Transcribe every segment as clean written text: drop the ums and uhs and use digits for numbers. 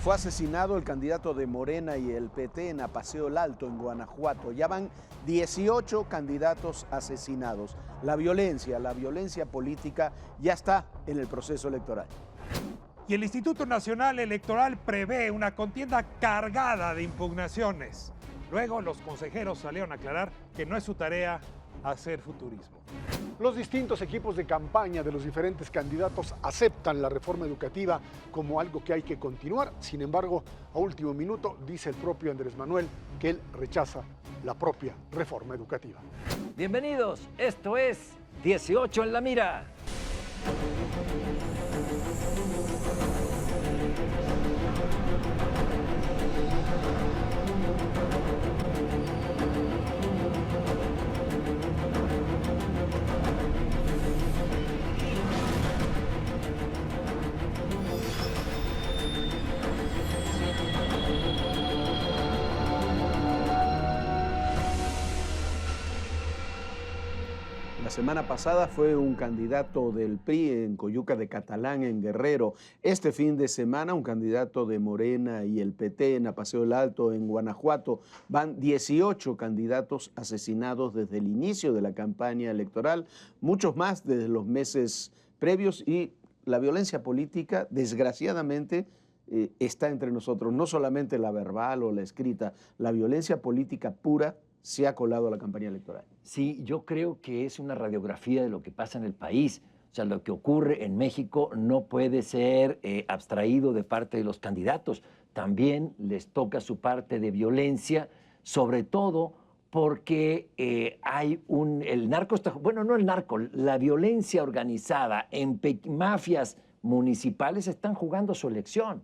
Fue asesinado el candidato de Morena y el PT en Apaseo el Alto, en Guanajuato. Ya van 18 candidatos asesinados. La violencia política ya está en el proceso electoral. Y el Instituto Nacional Electoral prevé una contienda cargada de impugnaciones. Luego los consejeros salieron a aclarar que no es su tarea hacer futurismo. Los distintos equipos de campaña de los diferentes candidatos aceptan la reforma educativa como algo que hay que continuar. Sin embargo, a último minuto dice el propio Andrés Manuel que él rechaza la propia reforma educativa. Bienvenidos, esto es 18 en la mira. La semana pasada fue un candidato del PRI en Coyuca de Catalán, en Guerrero. Este fin de semana un candidato de Morena y el PT en Apaseo el Alto, en Guanajuato. Van 18 candidatos asesinados desde el inicio de la campaña electoral, muchos más desde los meses previos, y la violencia política, desgraciadamente, está entre nosotros. No solamente la verbal o la escrita, la violencia política pura se ha colado a la campaña electoral. Sí, yo creo que es una radiografía de lo que pasa en el país. O sea, lo que ocurre en México no puede ser abstraído de parte de los candidatos. También les toca su parte de violencia, sobre todo porque el narco está, bueno, no el narco, la violencia organizada en mafias municipales están jugando su elección.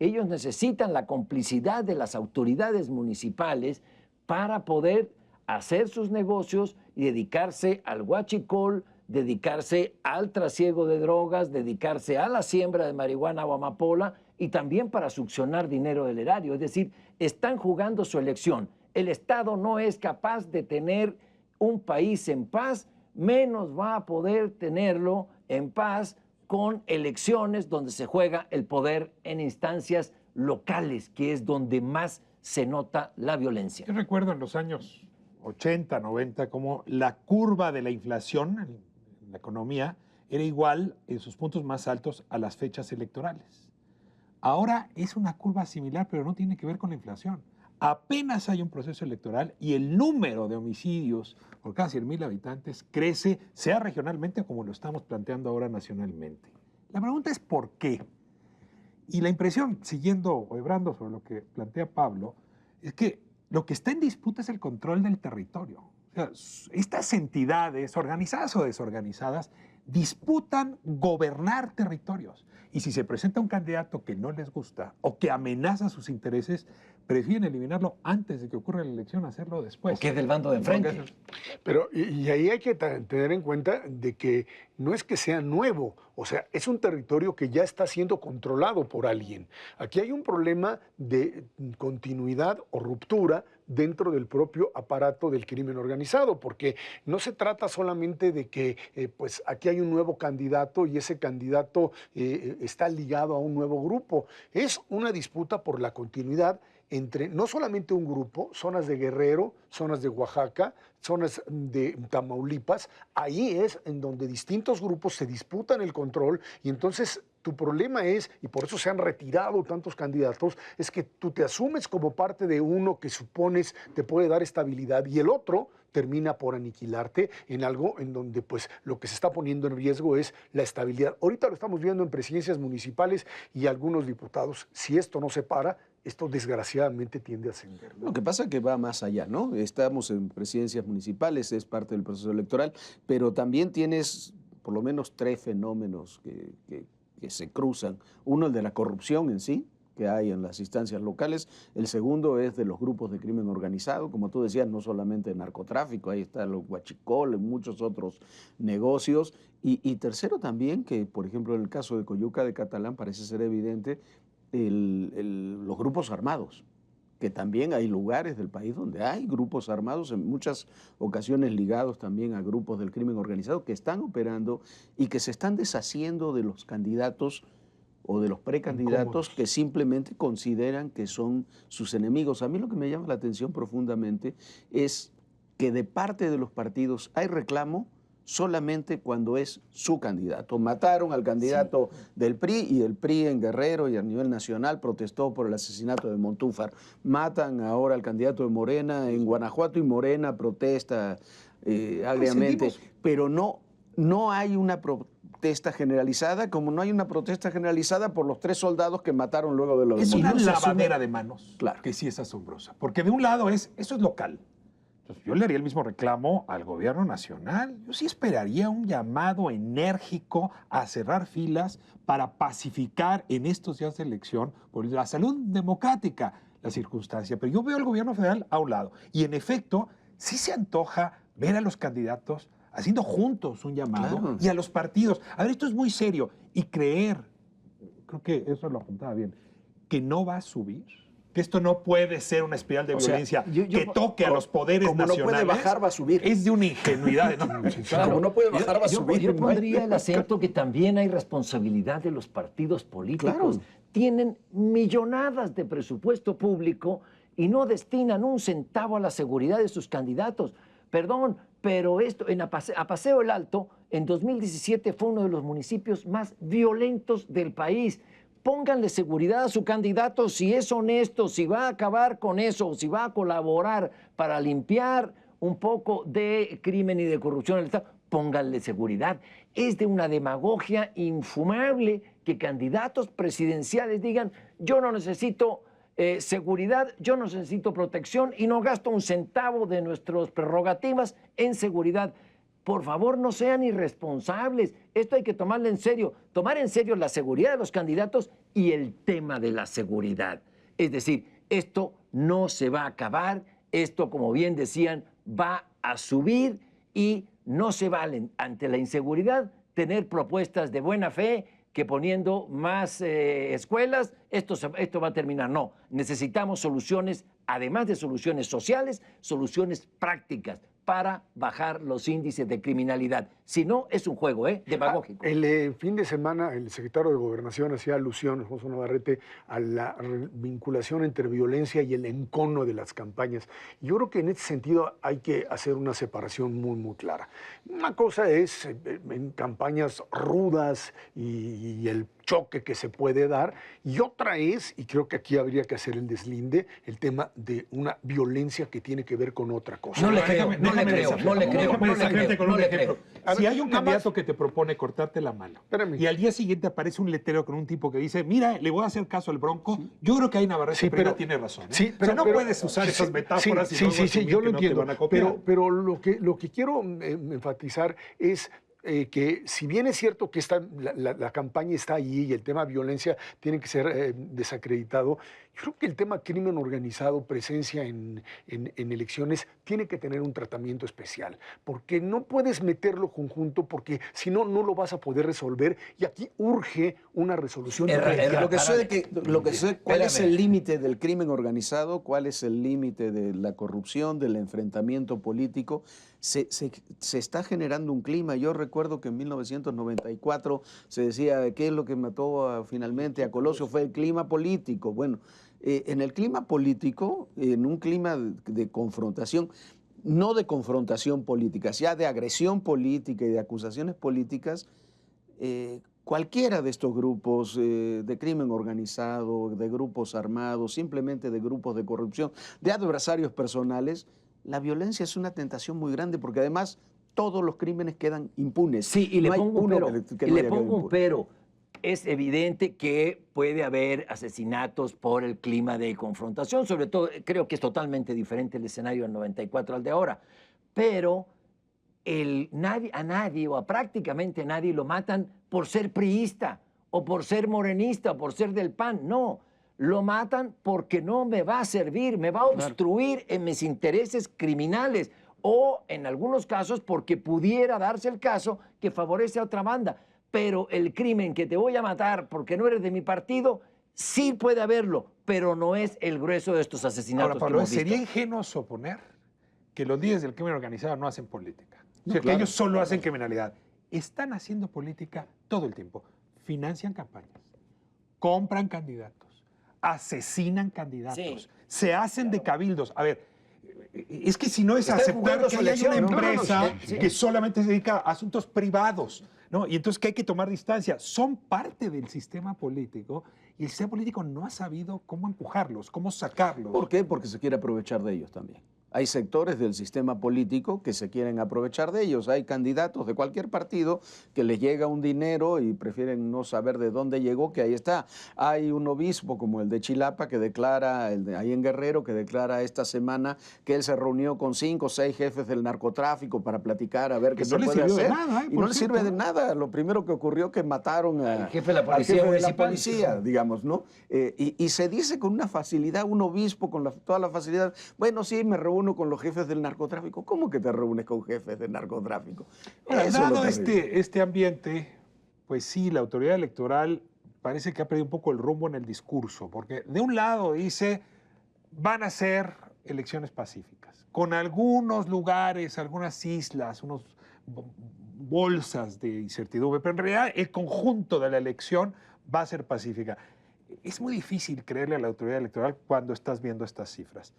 Ellos necesitan la complicidad de las autoridades municipales para poder hacer sus negocios y dedicarse al huachicol, dedicarse al trasiego de drogas, dedicarse a la siembra de marihuana o amapola, y también para succionar dinero del erario. Es decir, están jugando su elección. El Estado no es capaz de tener un país en paz, menos va a poder tenerlo en paz con elecciones donde se juega el poder en instancias locales, que es donde más se nota la violencia. Yo recuerdo en los años 80, 90, como la curva de la inflación en la economía era igual en sus puntos más altos a las fechas electorales. Ahora es una curva similar, pero no tiene que ver con la inflación. Apenas hay un proceso electoral y el número de homicidios por cada 100,000 habitantes crece, sea regionalmente como lo estamos planteando ahora nacionalmente. La pregunta es ¿por qué? Y la impresión, siguiendo o hebrando sobre lo que plantea Pablo, es que lo que está en disputa es el control del territorio. O sea, estas entidades, organizadas o desorganizadas, disputan gobernar territorios. Y si se presenta un candidato que no les gusta o que amenaza sus intereses, prefieren eliminarlo antes de que ocurra la elección, hacerlo después. O que es del bando de enfrente. Pero, y ahí hay que tener en cuenta de que no es que sea nuevo, o sea, es un territorio que ya está siendo controlado por alguien. Aquí hay un problema de continuidad o ruptura dentro del propio aparato del crimen organizado, porque no se trata solamente de que pues aquí hay un nuevo candidato y ese candidato está ligado a un nuevo grupo. Es una disputa por la continuidad entre no solamente un grupo, zonas de Guerrero, zonas de Oaxaca, zonas de Tamaulipas. Ahí es en donde distintos grupos se disputan el control, y entonces tu problema es, y por eso se han retirado tantos candidatos, es que tú te asumes como parte de uno que supones te puede dar estabilidad y el otro termina por aniquilarte en algo en donde pues lo que se está poniendo en riesgo es la estabilidad. Ahorita lo estamos viendo en presidencias municipales y algunos diputados. Si esto no se para, esto desgraciadamente tiende a ascender, ¿no? Lo que pasa es que va más allá, ¿no? Estamos en presidencias municipales, es parte del proceso electoral, pero también tienes por lo menos 3 fenómenos que se cruzan. Uno, el de la corrupción en sí, que hay en las instancias locales. El segundo es de los grupos de crimen organizado, como tú decías, no solamente el narcotráfico, ahí está los huachicol, muchos otros negocios. Y tercero también, que por ejemplo en el caso de Coyuca de Catalán parece ser evidente, los grupos armados, que también hay lugares del país donde hay grupos armados, en muchas ocasiones ligados también a grupos del crimen organizado, que están operando y que se están deshaciendo de los candidatos o de los precandidatos Incómodos. que simplemente consideran que son sus enemigos. A mí lo que me llama la atención profundamente es que de parte de los partidos hay reclamo solamente cuando es su candidato. Mataron al candidato del PRI y el PRI en Guerrero y a nivel nacional protestó por el asesinato de Montúfar. Matan ahora al candidato de Morena en Guanajuato y Morena protesta agriamente. Pero no hay una protesta generalizada, como no hay una protesta generalizada por los 3 soldados que mataron luego de lo de Es una Montúfar. lavadera de manos, Claro. que sí es asombrosa. Porque de un lado eso es local. Entonces, yo le haría el mismo reclamo al gobierno nacional. Yo sí esperaría un llamado enérgico a cerrar filas para pacificar en estos días de elección por la salud democrática la circunstancia. Pero yo veo al gobierno federal a un lado. Y en efecto, sí se antoja ver a los candidatos haciendo juntos un llamado Claro. y a los partidos. A ver, esto es muy serio. Y creer, creo que eso lo apuntaba bien, que no va a subir. Que esto no puede ser una espiral de O sea, violencia yo- que toque a los poderes como no puede nacionales. bajar, va a subir. Es de una ingenuidad. ¿no? Como no puede bajar, va a subir. Yo pondría el acento que también hay responsabilidad de los partidos políticos. Claro. Tienen millonadas de presupuesto público y no destinan un centavo a la seguridad de sus candidatos. Perdón, pero esto, a Paseo el Alto, en 2017 fue uno de los municipios más violentos del país. Pónganle seguridad a su candidato si es honesto, si va a acabar con eso, si va a colaborar para limpiar un poco de crimen y de corrupción en el Estado. Pónganle seguridad. Es de una demagogia infumable que candidatos presidenciales digan: yo no necesito seguridad, yo no necesito protección y no gasto un centavo de nuestras prerrogativas en seguridad. Por favor, no sean irresponsables. Esto hay que tomarlo en serio. Tomar en serio la seguridad de los candidatos y el tema de la seguridad. Es decir, esto no se va a acabar. Esto, como bien decían, va a subir y no se valen ante la inseguridad tener propuestas de buena fe que poniendo más escuelas, esto va a terminar. No, necesitamos soluciones, además de soluciones sociales, soluciones prácticas para bajar los índices de criminalidad. Si no, es un juego demagógico. El fin de semana el secretario de Gobernación hacía alusión, Alfonso Navarrete, a la vinculación entre violencia y el encono de las campañas. Yo creo que en ese sentido hay que hacer una separación muy, muy clara. Una cosa es en campañas rudas y el choque que se puede dar, y otra es, y creo que aquí habría que hacer el deslinde, el tema de una violencia que tiene que ver con otra cosa. No le creo, no le creo, no le creo, no le creo, no le creo. Si hay un Nada más- candidato que te propone cortarte la mano Espérame. y al día siguiente aparece un letrero con un tipo que dice: mira, le voy a hacer caso al Bronco, yo creo que ahí Navarrete Sí, Pereira pero- tiene razón. Sí, o sea, no puedes usar esas metáforas y luego asumir yo que lo no te entiendo. van a copiar. Pero lo que quiero enfatizar es que si bien es cierto que la campaña está allí y el tema violencia tiene que ser desacreditado, yo creo que el tema crimen organizado, presencia en elecciones, tiene que tener un tratamiento especial, porque no puedes meterlo conjunto, porque si no, no lo vas a poder resolver, y aquí urge una resolución. Lo que sucede que, ¿cuál es Espérame. el límite del crimen organizado? ¿Cuál es el límite de la corrupción, del enfrentamiento político? Se está generando un clima. Yo recuerdo que en 1994 se decía, ¿qué es lo que mató finalmente a Colosio? Fue el clima político. Bueno, en el clima político, en un clima de confrontación, no de confrontación política, ya de agresión política y de acusaciones políticas, cualquiera de estos grupos de crimen organizado, de grupos armados, simplemente de grupos de corrupción, de adversarios personales, la violencia es una tentación muy grande porque además todos los crímenes quedan impunes. Sí, y le No hay pongo un uno pero. que Y no le haya quedado pongo un impune. pero. Es evidente que puede haber asesinatos por el clima de confrontación, sobre todo creo que es totalmente diferente el escenario del 94 al de ahora, pero a nadie o a prácticamente nadie lo matan por ser priista o por ser morenista o por ser del PAN, no. Lo matan porque no me va a servir, me va a obstruir en mis intereses criminales o en algunos casos porque pudiera darse el caso que favorece a otra banda. Pero el crimen que te voy a matar porque no eres de mi partido, sí puede haberlo, pero no es el grueso de estos asesinatos. Ahora, Pablo, que hemos visto. sería ingenuo suponer que los líderes del crimen organizado no hacen política. O No, sea, claro. que ellos solo hacen criminalidad. Están haciendo política todo el tiempo. Financian campañas, compran candidatos, asesinan candidatos, Sí, se hacen de cabildos. A ver, es que si no es Están aceptar jugando que su haya una elección. No, no, no, empresa sí. que solamente se dedica a asuntos privados, ¿no? Y entonces que hay que tomar distancia. Son parte del sistema político y el sistema político no ha sabido cómo empujarlos, cómo sacarlos. ¿Por qué? Porque se quiere aprovechar de ellos también. Hay sectores del sistema político que se quieren aprovechar de ellos. Hay candidatos de cualquier partido que les llega un dinero y prefieren no saber de dónde llegó, que ahí está. Hay un obispo como el de Chilapa que declara, ahí en Guerrero, que declara esta semana que él se reunió con 5 o 6 jefes del narcotráfico para platicar a ver qué se no le puede sirvió de hacer. nada, Y por no le cierto, sirve de ¿no? nada. Lo primero que ocurrió que mataron Al jefe de la al policía jefe de la municipal. policía, digamos, ¿no? Y se dice con una facilidad, un obispo con toda la facilidad, bueno, sí, me reúno con los jefes del narcotráfico. ¿Cómo que te reúnes con jefes del narcotráfico? Ahora, Eso es lo dado terrible. este ambiente, pues sí, la autoridad electoral parece que ha perdido un poco el rumbo en el discurso, porque de un lado dice, van a ser elecciones pacíficas, con algunos lugares, algunas islas, unos bolsas de incertidumbre, pero en realidad el conjunto de la elección va a ser pacífica. Es muy difícil creerle a la autoridad electoral cuando estás viendo estas cifras.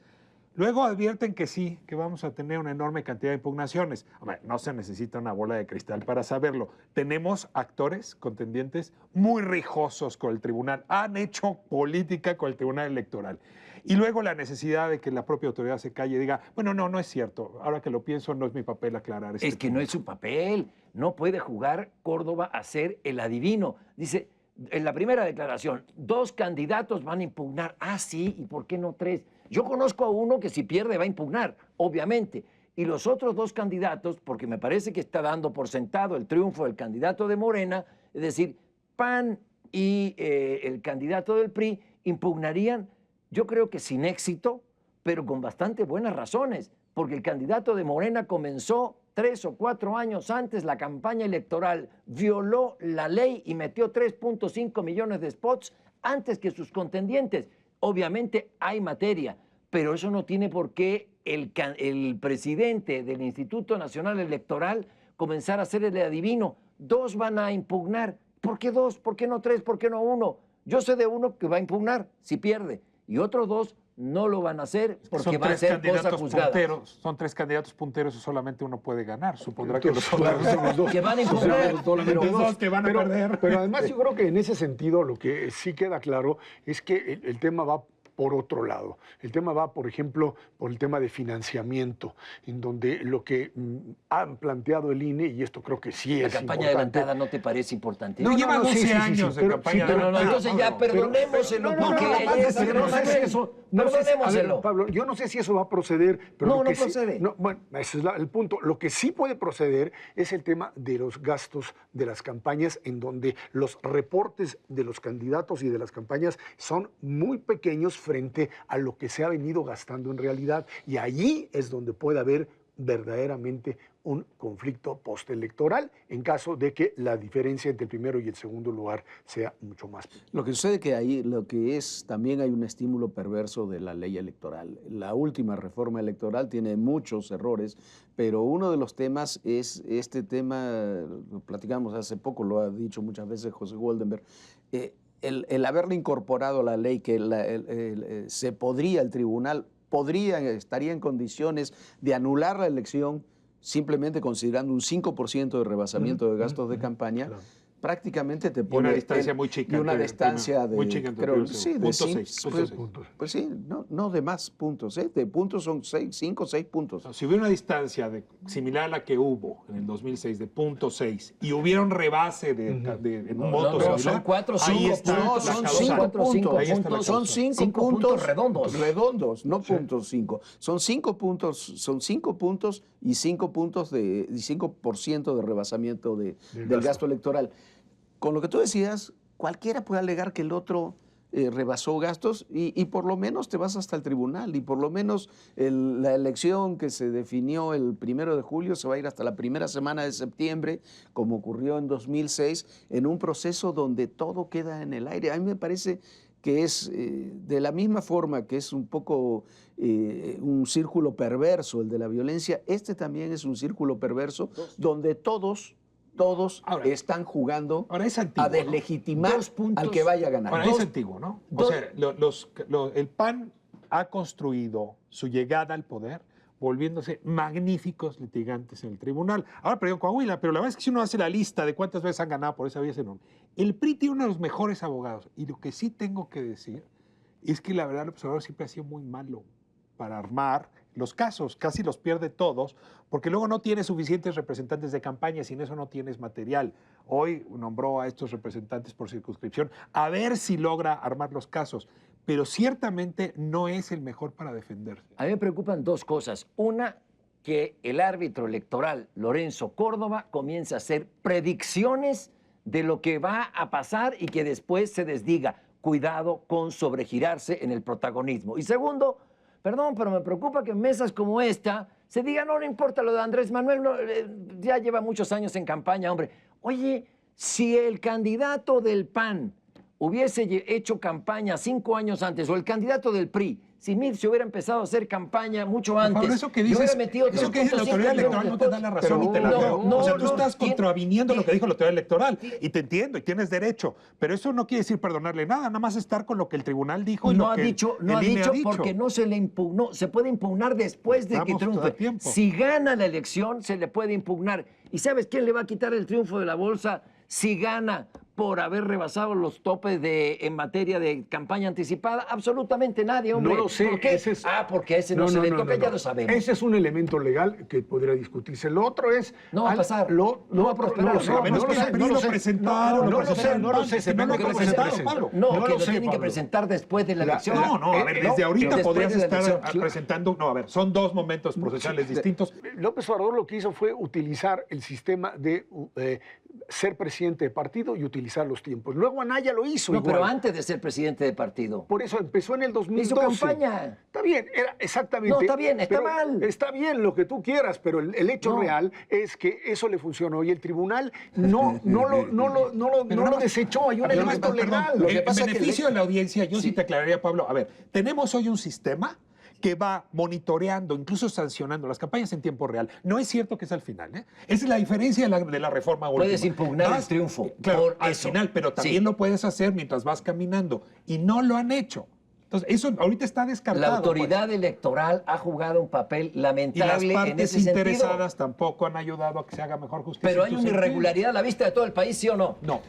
Luego advierten que sí, que vamos a tener una enorme cantidad de impugnaciones. Hombre, no se necesita una bola de cristal para saberlo. Tenemos actores, contendientes, muy rijosos con el tribunal. Han hecho política con el tribunal electoral. Y luego la necesidad de que la propia autoridad se calle y diga, bueno, no es cierto. Ahora que lo pienso, no es mi papel aclarar este Es que no es su papel. No puede jugar Córdoba a ser el adivino. Dice, en la primera declaración, 2 candidatos van a impugnar. Ah, sí, ¿y por qué no 3? Yo conozco a uno que si pierde va a impugnar, obviamente. Y los otros 2 candidatos, porque me parece que está dando por sentado el triunfo del candidato de Morena, es decir, PAN y el candidato del PRI, impugnarían, yo creo que sin éxito, pero con bastante buenas razones, porque el candidato de Morena comenzó 3 o 4 años antes la campaña electoral, violó la ley y metió 3.5 millones de spots antes que sus contendientes. Obviamente hay materia, pero eso no tiene por qué el presidente del Instituto Nacional Electoral comenzar a ser el adivino. 2 van a impugnar. ¿Por qué 2? ¿Por qué no 3? ¿Por qué no 1? Yo sé de uno que va a impugnar si pierde y otros 2 no lo van a hacer porque va a ser cosa juzgada. punteros, son 3 candidatos punteros y solamente uno puede ganar. Supondrá que los Claro, otros son los dos. Que van a impugnar. Solamente los dos. dos que van a perder. Pero además yo creo que en ese sentido lo que sí queda claro es que el tema va por otro lado. El tema va, por ejemplo, por el tema de financiamiento, en donde lo que han planteado el INE, y esto creo que sí La es campaña importante. adelantada no te parece importante. No, lleva 12 años de campaña No, entonces ya perdonémoselo, porque perdonémoselo. Pablo, yo no sé si eso va a proceder. Pero No, lo que no sí- procede. bueno, ese es el punto. Lo que sí puede proceder es el tema de los gastos de las campañas, en donde los reportes de los candidatos y de las campañas son muy pequeños frente a lo que se ha venido gastando en realidad. Y allí es donde puede haber verdaderamente un conflicto postelectoral en caso de que la diferencia entre el primero y el segundo lugar sea mucho más pequeña. Lo que sucede que ahí lo que es, también hay un estímulo perverso de la ley electoral. La última reforma electoral tiene muchos errores, pero uno de los temas es este tema, lo platicamos hace poco, lo ha dicho muchas veces José Goldenberg, el haberle incorporado a la ley que el tribunal estaría en condiciones de anular la elección simplemente considerando un 5% de rebasamiento de gastos de campaña. Claro. Prácticamente te Y pone una distancia muy chica. y una entre el distancia primero, de muy chica entre creo, el primero y el sí, segundo. de Punto cinco, 6. pues, Puntos. pues sí, no de más puntos, ¿eh? De puntos son 5 o 6 puntos. Si hubiera una distancia similar a la que hubo en el 2006 de 0.6 y hubiera un rebase en un voto No, similar, son 4 o ahí 5 está puntos. la son causa. 5 4 o 5 puntos. Ahí está la puntos. Son causa. 5 5 puntos redondos. redondos, no puntos 5. Son 5 puntos, y 5 puntos y 5% de rebasamiento del gasto electoral. Con lo que tú decías, cualquiera puede alegar que el otro rebasó gastos y por lo menos te vas hasta el tribunal y por lo menos la elección que se definió el 1 de julio se va a ir hasta la primera semana de septiembre, como ocurrió en 2006, en un proceso donde todo queda en el aire. A mí me parece que es de la misma forma que es un poco un círculo perverso el de la violencia, este también es un círculo perverso donde todos todos Ahora, están jugando ahora es antiguo, a ¿no? deslegitimar 2 puntos. al que vaya a ganar. Ahora es antiguo, ¿no? O dos- sea, el PAN ha construido su llegada al poder volviéndose magníficos litigantes en el tribunal. Ahora perdió Coahuila, pero la verdad es que si uno hace la lista de cuántas veces han ganado por esa vía, es enorme. El PRI tiene uno de los mejores abogados. Y lo que sí tengo que decir es que la verdad el observador siempre ha sido muy malo para armar los casos, casi los pierde todos, porque luego no tiene suficientes representantes de campaña, sin eso no tienes material. Hoy nombró a estos representantes por circunscripción, a ver si logra armar los casos, pero ciertamente no es el mejor para defenderse. A mí me preocupan 2 cosas. Una, que el árbitro electoral, Lorenzo Córdoba, comience a hacer predicciones de lo que va a pasar y que después se desdiga. Cuidado con sobregirarse en el protagonismo. Y segundo, perdón, pero me preocupa que en mesas como esta se diga, no importa lo de Andrés Manuel, ya lleva muchos años en campaña, hombre. Oye, si el candidato del PAN hubiese hecho campaña 5 años antes, o el candidato del PRI, si Mircea hubiera empezado a hacer campaña mucho antes, Pablo, eso que yo dices, hubiera metido eso que dice la 3.5 autoridad millones electoral de no te da votos. la razón y te la no, creo. no, O sea, tú no, estás tiene- contraviniendo lo que dijo la autoridad electoral. tiene- Y te entiendo, y tienes derecho. Pero eso no quiere decir perdonarle nada más estar con lo que el tribunal dijo y No lo ha que dicho, el no ha INE dicho porque no se le impugnó. Se puede impugnar después de que Estamos todo triunfe. el tiempo. Si gana la elección, se le puede impugnar. ¿Y sabes quién le va a quitar el triunfo de la bolsa si gana por haber rebasado los topes en materia de campaña anticipada? Absolutamente nadie, hombre. No lo sé. ¿Por qué? Ese es- Porque a ese no, se le toca, ya lo sabemos. Ese es un elemento legal que podría discutirse. Lo otro es... No va a pasar. No No va a prosperar. lo sé, No, A menos no que lo el sé, PRI no lo lo sé. presentaron, No lo sé, no lo sé. que no lo que han se presentado, presente. Pablo. No, No que lo lo sé, tienen que Pablo. presentar después de la elección. No, a ver, desde ahorita después podrías de la estar elección. presentando... No, a ver, son 2 momentos procesales distintos. López Obrador lo que hizo fue utilizar el sistema de ser presidente de partido y utilizar los tiempos. Luego Anaya lo hizo No, igual. pero antes de ser presidente de partido. Por eso empezó en el 2012. Hizo campaña. Está bien, era exactamente. No, está bien, está pero mal. Está bien lo que tú quieras, pero el hecho No. real es que eso le funcionó y el tribunal no Pero nada lo más- desechó. Hay un a ver, elemento perdón, legal. Lo que en pasa es que beneficio de la audiencia, yo sí Sí. te aclararía, Pablo, a ver, tenemos hoy un sistema que va monitoreando, incluso sancionando las campañas en tiempo real. No es cierto que es al final, ¿eh? Esa es la diferencia de la reforma última. Puedes impugnar el triunfo Claro, por al eso. final, pero también Sí. lo puedes hacer mientras vas caminando. Y no lo han hecho. Entonces, eso ahorita está descartado. La autoridad electoral ha jugado un papel pues. Y las lamentable en partes ese sentido. interesadas tampoco han ayudado a que se haga mejor justicia. Pero en hay tu una sentido. irregularidad a la vista de todo el país, ¿sí o no? No.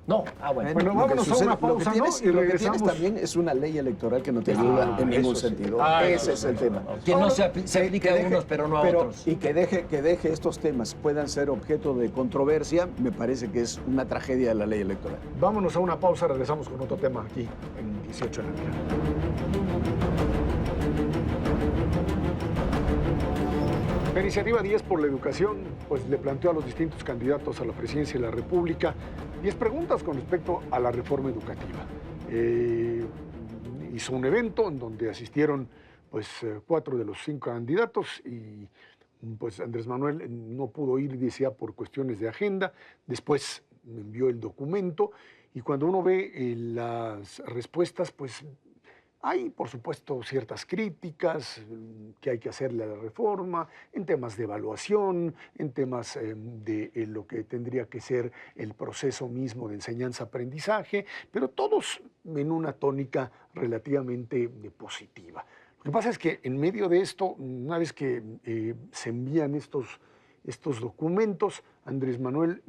No. Ah, bueno. Bueno, Lo que vámonos a sucede- una lo que pausa, ¿no? tienes- Y lo que regresamos. tienes también es una ley electoral que no te ayuda en ningún eso sí. sentido. Ah, Ese no, es no, el no, tema. Que no se aplica a deje- unos, pero no a otros. Y que deje estos temas puedan ser objeto de controversia, me parece que es una tragedia de la ley electoral. Vámonos a una pausa, regresamos con otro tema aquí en 18 en la Mira. La iniciativa 10 por la educación pues, le planteó a los distintos candidatos a la presidencia de la República 10 preguntas con respecto a la reforma educativa. Hizo un evento en donde asistieron pues, 4 de los 5 candidatos y pues Andrés Manuel no pudo ir, decía, por cuestiones de agenda. Después me envió el documento y cuando uno ve las respuestas, pues hay, por supuesto, ciertas críticas que hay que hacerle a la reforma, en temas de evaluación, en temas de lo que tendría que ser el proceso mismo de enseñanza-aprendizaje, pero todos en una tónica relativamente positiva. Lo que pasa es que en medio de esto, una vez que se envían estos documentos, Andrés Manuel,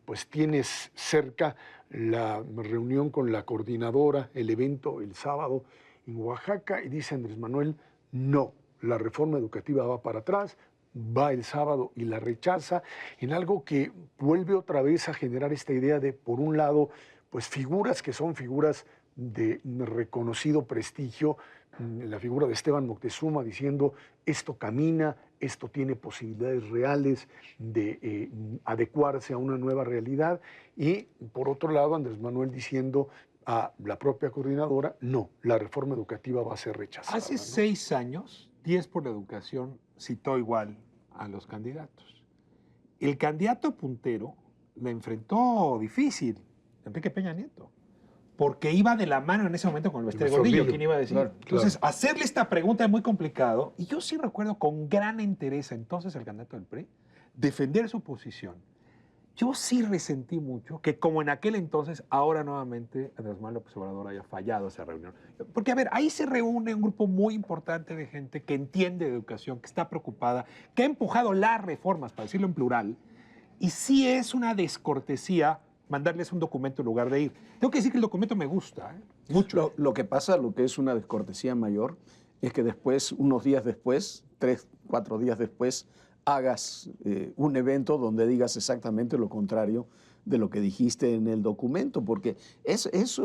pues tienes cerca la reunión con la coordinadora, el evento el sábado en Oaxaca, y dice Andrés Manuel, no, la reforma educativa va para atrás, va el sábado y la rechaza, en algo que vuelve otra vez a generar esta idea de, por un lado, pues figuras que son figuras de reconocido prestigio, la figura de Esteban Moctezuma diciendo esto camina, esto tiene posibilidades reales de adecuarse a una nueva realidad, y por otro lado Andrés Manuel diciendo a la propia coordinadora, no, la reforma educativa va a ser rechazada. Hace ¿no? 6 años, 10 por la educación citó igual a los candidatos. El candidato puntero la enfrentó difícil, Enrique Peña Nieto, porque iba de la mano en ese momento con el Bester Gordillo, Gordillo. ¿quién iba a decir? Claro, Entonces, hacerle esta pregunta es muy complicado, y yo sí recuerdo con gran interés entonces al candidato del PRI defender su posición. Yo sí resentí mucho que, como en aquel entonces, ahora nuevamente Andrés Manuel López Obrador haya fallado esa reunión. Porque, a ver, ahí se reúne un grupo muy importante de gente que entiende de educación, que está preocupada, que ha empujado las reformas, para decirlo en plural, y sí es una descortesía mandarles un documento en lugar de ir. Tengo que decir que el documento me gusta, mucho. Lo que pasa, lo que es una descortesía mayor, es que después, unos días después, 3, 4 días después, hagas un evento donde digas exactamente lo contrario de lo que dijiste en el documento, porque eso es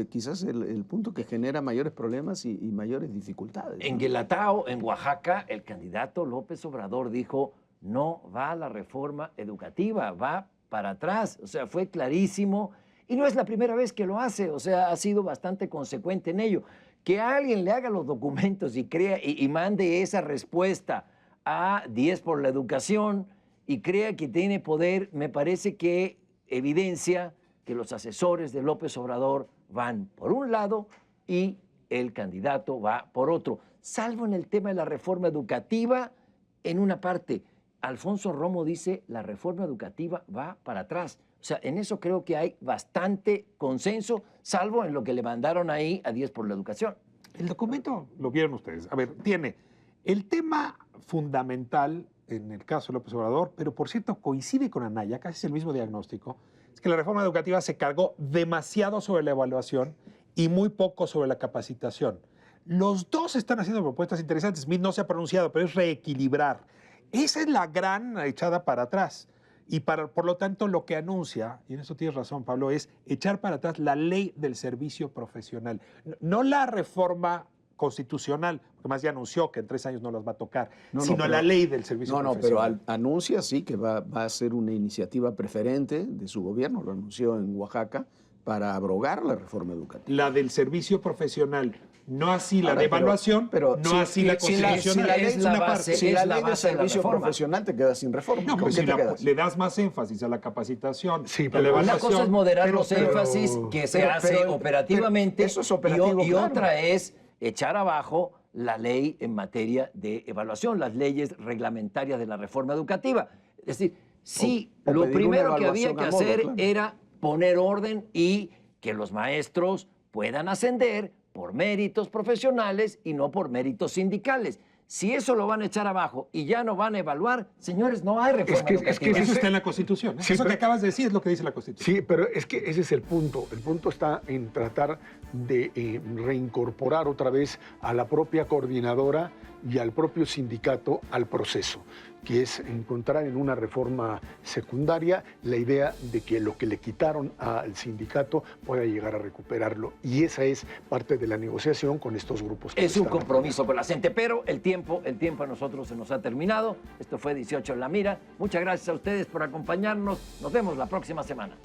quizás el punto que genera mayores problemas y mayores dificultades. En Guelatao, en Oaxaca, el candidato López Obrador dijo, no va a la reforma educativa, va para atrás. O sea, fue clarísimo y no es la primera vez que lo hace, o sea, ha sido bastante consecuente en ello. Que alguien le haga los documentos y crea y mande esa respuesta a 10 por la educación y crea que tiene poder, me parece que evidencia que los asesores de López Obrador van por un lado y el candidato va por otro, salvo en el tema de la reforma educativa. En una parte, Alfonso Romo dice la reforma educativa va para atrás. O sea, en eso creo que hay bastante consenso, salvo en lo que le mandaron ahí a 10 por la educación. El documento, lo vieron ustedes, a ver, tiene el tema fundamental en el caso de López Obrador, pero por cierto coincide con Anaya, casi es el mismo diagnóstico, es que la reforma educativa se cargó demasiado sobre la evaluación y muy poco sobre la capacitación. Los dos están haciendo propuestas interesantes. Smith no se ha pronunciado, pero es reequilibrar. Esa es la gran echada para atrás. Y por lo tanto, lo que anuncia, y en eso tienes razón, Pablo, es echar para atrás la ley del servicio profesional. No la reforma constitucional, porque más ya anunció que en 3 años no las va a tocar, sino la ley del servicio profesional. Pero anuncia sí que va a ser una iniciativa preferente de su gobierno, lo anunció en Oaxaca, para abrogar la reforma educativa. La del servicio profesional, no así la de evaluación, pero no así la constitucional. Si la ley de servicio profesional te quedas sin reforma. No, pero si le das más énfasis a la capacitación, sí, a la evaluación. Una cosa es moderar los énfasis que se hace operativamente, eso es operativo, y otra es echar abajo la ley en materia de evaluación, las leyes reglamentarias de la reforma educativa. Es decir, sí, lo primero que había que hacer era poner orden y que los maestros puedan ascender por méritos profesionales y no por méritos sindicales. Si eso lo van a echar abajo y ya no van a evaluar, señores, no hay reforma educativa. Eso está en la Constitución. Sí, eso que acabas de decir es lo que dice la Constitución. Sí, pero es que ese es el punto. El punto está en tratar de reincorporar otra vez a la propia coordinadora y al propio sindicato al proceso, que es encontrar en una reforma secundaria la idea de que lo que le quitaron al sindicato pueda llegar a recuperarlo. Y esa es parte de la negociación con estos grupos. Es un compromiso con la gente, pero el tiempo a nosotros se nos ha terminado. Esto fue 18 en la mira. Muchas gracias a ustedes por acompañarnos. Nos vemos la próxima semana.